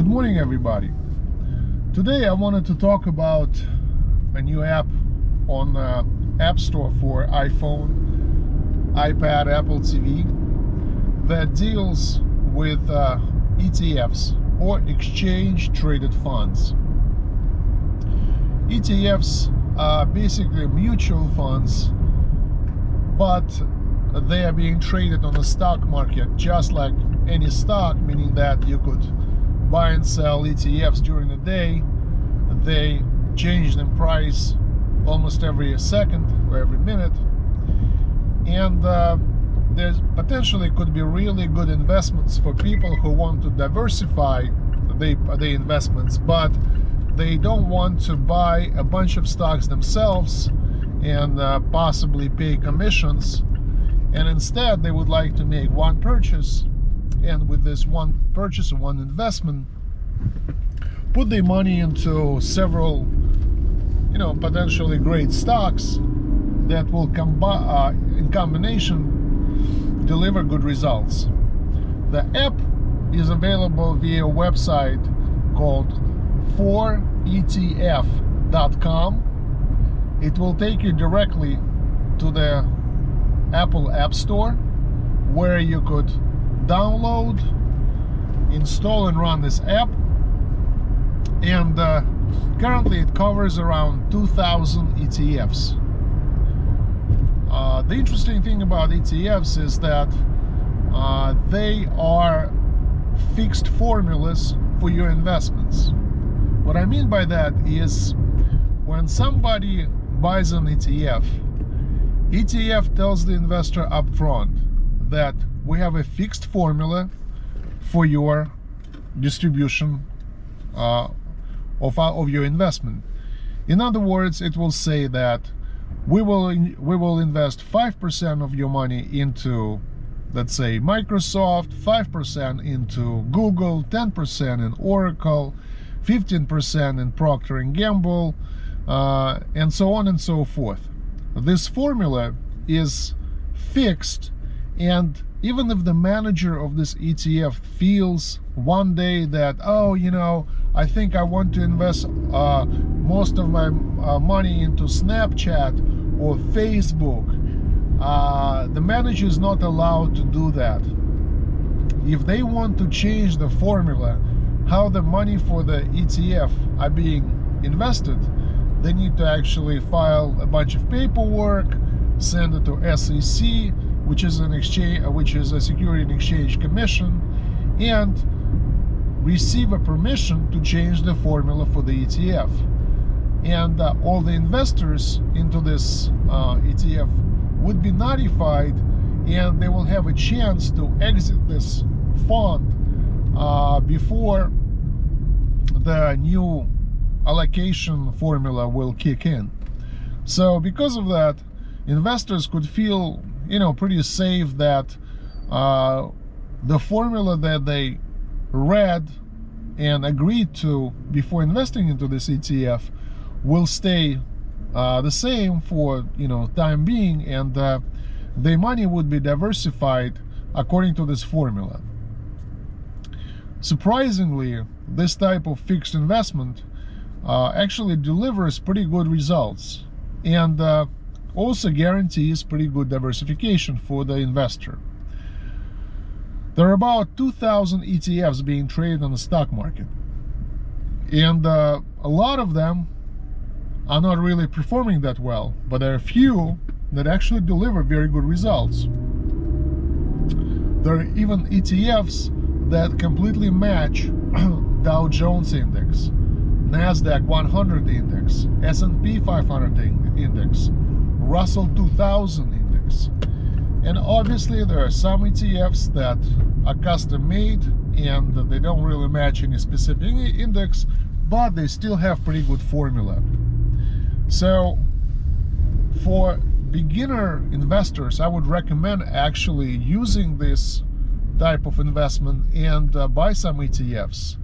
Good morning, everybody. Today I wanted to talk about a new app on the App Store for iPhone, iPad, Apple TV that deals with ETFs or exchange traded funds. ETFs are basically mutual funds, but they are being traded on the stock market just like any stock, meaning that you could buy and sell ETFs during the day. They change in price almost every second or every minute, and there's potentially could be really good investments for people who want to diversify their investments, but they don't want to buy a bunch of stocks themselves and possibly pay commissions, and instead they would like to make one purchase, and with this one purchase or one investment, put their money into several, potentially great stocks that will in combination deliver good results. The app is available via a website called 4ETF.com. It will take you directly to the Apple App Store, where you could download, install and run this app, and currently it covers around 2,000 ETFs. The interesting thing about ETFs is that they are fixed formulas for your investments. What I mean by that is, when somebody buys an ETF tells the investor up front that we have a fixed formula for your distribution of your investment. In other words, it will say that we will invest 5% of your money into, let's say, Microsoft, 5% into Google, 10% in Oracle, 15% in Procter & Gamble, and so on and so forth. This formula is fixed, and even if the manager of this ETF feels one day that, I think I want to invest most of my money into Snapchat or Facebook, the manager is not allowed to do that. If they want to change the formula, how the money for the ETF are being invested, they need to actually file a bunch of paperwork, send it to SEC, which is a Security and Exchange Commission, and receive a permission to change the formula for the ETF. And all the investors into this ETF would be notified, and they will have a chance to exit this fund before the new allocation formula will kick in. So because of that, investors could feel pretty safe that the formula that they read and agreed to before investing into this ETF will stay the same for time being, and their money would be diversified according to this formula. Surprisingly, this type of fixed investment actually delivers pretty good results, and also guarantees pretty good diversification for the investor. There are about 2,000 ETFs being traded on the stock market, and a lot of them are not really performing that well, but there are a few that actually deliver very good results. There are even ETFs that completely match Dow Jones Index, NASDAQ 100 Index, S&P 500 Index, Russell 2000 Index. And obviously there are some ETFs that are custom made and they don't really match any specific index, but they still have pretty good formula. So for beginner investors, I would recommend actually using this type of investment and buy some ETFs.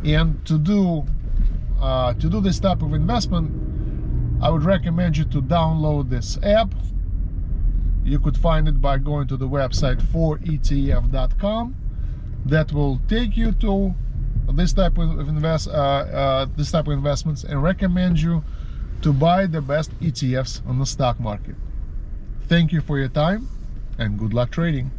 And to do this type of investment, I would recommend you to download this app. You could find it by going to the website 4ETF.com. That will take you to this type of investments and recommend you to buy the best ETFs on the stock market. Thank you for your time and good luck trading.